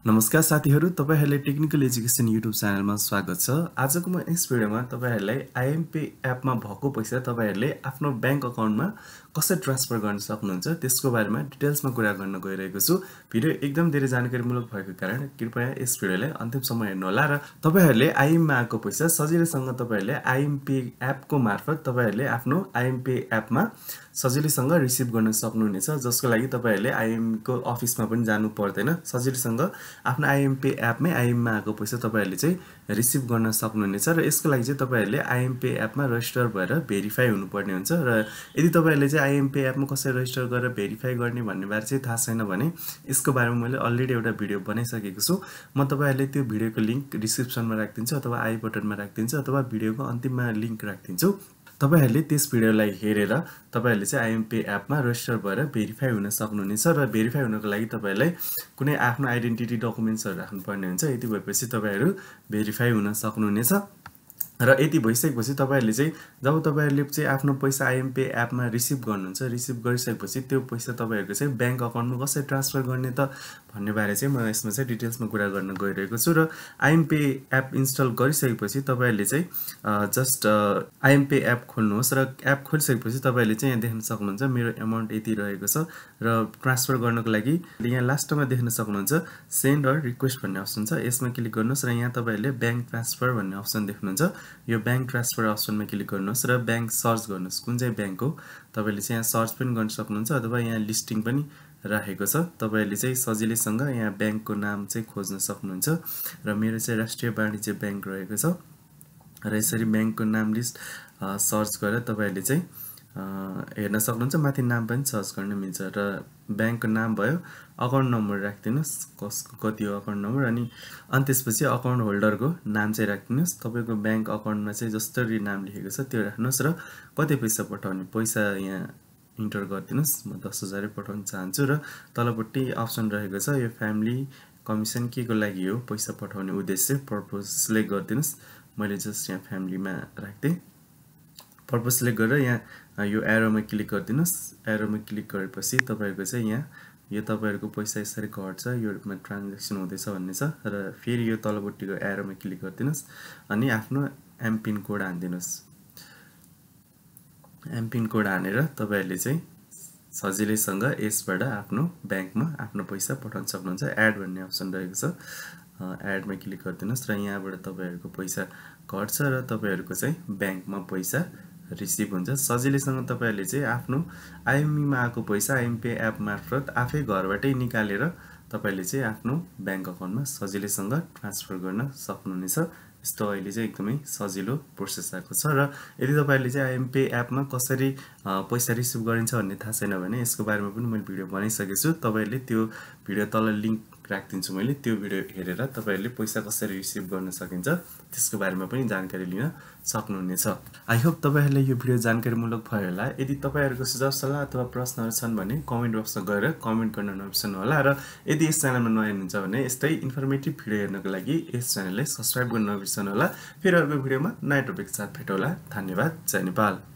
नमस्कार साथीहरु, तपाईहरुले टेक्निकल एजुकेसन युट्युब च्यानलमा स्वागत छ। आजको म यस भिडियोमा तपाईहरुलाई IME Pay एपमा भएको पैसा तपाईहरुले आफ्नो बैंक अकाउन्टमा कसरी ट्रान्सफर गर्न सक्नुहुन्छ त्यसको बारेमा डिटेल्समा कुरा गर्न गइरहेको छु। भिडियो एकदम धेरै जानकारीमूलक भएको कारण कृपया यस भिडियोलाई अन्तिमसम्म हेर्नु होला र तपाईहरुले IME मा आएको पैसा सजिलैसँग तपाईहरुले IME Pay एपको मार्फत तपाईहरुले आफ्नो IME Pay एपमा सजिलैसँग रिसिभ गर्न सक्नुहुनेछ, जसको लागि तपाईहरुले IME को अफिसमा पनि जानु पर्दैन। सजिलैसँग आफ्नो IME Pay एपमै IME मा आएको पैसा तपाईहरुले चाहिँ रिसिभ गर्न सक्नुहुनेछ र यसको लागि चाहिँ तपाईहरुले IME Pay एपमा रजिस्टर भएर भेरिफाई हुनुपर्ने हुन्छ र यदि तपाईहरुले चाहिँ IME Pay एपमा कसरी रजिस्टर गरेर भेरिफाई गर्ने भन्ने बारे चाहिँ थाहा छैन भने यसको बारेमा मैले अलरेडी एउटा भिडियो बनाइसकेको छु। म तपाईहरुले त्यो भिडियोको लिंक डिस्क्रिप्सनमा राख्दिन्छु अथवा आई बटनमा राख्दिन्छु अथवा भिडियोको अन्तिममा लिंक राख्दिन्छु। तपाईहरुले त्यस भिडियोलाई हेरेर तपाईहरुले चाहिँ IME Pay एपमा रजिस्टर भएर भेरिफाई हुन सक्नुहुनेछ र भेरिफाई हुनको लागि तपाईहरुलाई कुनै आफ्नो आइडेन्टिटी डकुमेन्ट्सहरु राख्नुपर्ने हुन्छ। यति भएपछि तपाईहरु भेरिफाई हुन सक्नुहुनेछ र यति भइसकेपछि तपाईहरुले चाहिँ जब तपाईहरुले चाहिँ आफ्नो पैसा IME Pay एपमा रिसिभ गर्नुहुन्छ, रिसिभ गरिसकेपछि त्यो पैसा तपाईहरुको चाहिँ बैंक अकाउन्टमा कसरी ट्रान्सफर गर्ने त भन्ने बारे चाहिँ म यसमा चाहिँ डिटेल्समा कुरा गर्न गइरहेको छु। र IME Pay एप इन्स्टल गरिसकेपछि तपाईहरुले चाहिँ जस्ट IME Pay एप खोल्नुहोस् र एप खोलिसकेपछि तपाईहरुले चाहिँ यहाँ देख्न सक्नुहुन्छ मेरो अमाउन्ट यति रहेको छ र ट्रान्सफर गर्नको लागि यहाँ लास्टमा देख्न सक्नुहुन्छ सेन्ड अर रिक्वेस्ट भन्ने अप्सन छ। यसमा क्लिक गर्नुहोस् र यहाँ तपाईहरुले बैंक ट्रान्सफर भन्ने अप्सन देख्नुहुन्छ। यो बैंक ट्रान्सफर अप्सनमा क्लिक गर्नुहोस् र बैंक सर्च गर्नुहोस् कुन चाहिँ बैंक हो। तपाईले चाहिँ यहाँ सर्च पनि गर्न सक्नुहुन्छ अथवा यहाँ लिस्टिङ पनि राखेको छ। तपाईले चाहिँ सजिलैसँग यहाँ बैंकको नाम चाहिँ खोज्न सक्नुहुन्छ र मेरो चाहिँ राष्ट्रिय वाणिज्य बैंक रहेको छ र यसरी बैंकको नाम लिस्ट सर्च गरेर तपाईले चाहिँ हेर्न सक्नुहुन्छ। माथि नाम पनि सर्च गर्न मिल्छ र बैंकको नाम भयो, अकाउन्ट नम्बर राख्दिनुस् कति हो अकाउन्ट नम्बर अनि त्यसपछि अकाउन्ट होल्डरको नाम चाहिँ राख्दिनुस्। तपाईको बैंक अकाउन्टमा चाहिँ जसरी नाम लेखेको छ त्यो राख्नुस् र कति पैसा पठाउने पैसा यहाँ इन्टर गर्दिनुस्। म 10,000 पठाउन चाहन्छु र तलपट्टि अप्सन रहेको छ यो फ्यामिली कमिसन के को लागि हो पैसा पठाउने उद्देश्य पर्पस सिलेक्ट गर्दिनुस्। मैले जस्ट यहाँ फ्यामिलीमा राख्दै पर्पस सिलेक्ट गरेर यहाँ यो एरोमा क्लिक गर्दिनुस्। एरोमा क्लिक गरेपछि तपाईहरुको चाहिँ यहाँ यो तपाईहरुको पैसा यसरी घट्छ योमा ट्रान्ज्याक्सन हुँदैछ भन्ने छ र फेरि यो तलपट्टिको एरोमा क्लिक गर्दिनुस् अनि आफ्नो एमपिन कोड हान्दिनुस्। एमपिन कोड हानेर तपाईहरुले चाहिँ सजिलैसँग यसबाट आफ्नो बैंकमा आफ्नो पैसा पठाउन सक्नुहुन्छ। एड भन्ने अप्सन रहेको छ, एडमा क्लिक गर्दिनुस् र यहाँबाट तपाईहरुको पैसा घट्छ र तपाईहरुको चाहिँ बैंकमा पैसा रिसिभ हुन्छ। सजिलैसँग तपाईहरुले चाहिँ आफ्नो IME मा आएको पैसा IME Pay एप मार्फत आफै घरबाटै निकालेर तपाईले चाहिँ आफ्नो बैंक अकाउन्टमा सजिलैसँग ट्रान्सफर गर्न सक्नुहुनेछ। यस्तो अहिले चाहिँ एकदमै सजिलो प्रोसेस आएको छ र यदि तपाईहरुले चाहिँ IME Pay एपमा कसरी पैसा रिसिभ गरिन्छ भन्ने थाहा छैन भने यसको बारेमा पनि मैले भिडियो बनाइसकेको छु। तपाईहरुले त्यो भिडियो तल लिंक राख्दिन्छु मैले, त्यो भिडियो हेरेर तपाईहरुले पैसा कसरी रिसिभ गर्न सकिन्छ त्यसको बारेमा पनि जानकारी लिन सक्नुहुनेछ। आई होप तपाईहरुले यो भिडियो जानकारीमूलक भयो होला। यदि तपाईहरुको सुझाव सल्लाह अथवा प्रश्नहरु छन् भने कमेन्ट बक्समा गएर कमेन्ट गर्न नबिर्सनु होला र यदि यस च्यानलमा नयाँ हुनुहुन्छ भने यस्तै इन्फर्मेटिभ भिडियो हेर्नको लागि यस च्यानललाई सब्स्क्राइब गर्न नबिर्सनु होला। फेरि अर्को भिडियोमा नयाँ टपिकको साथ भेटौँला। धन्यवाद। जय नेपाल।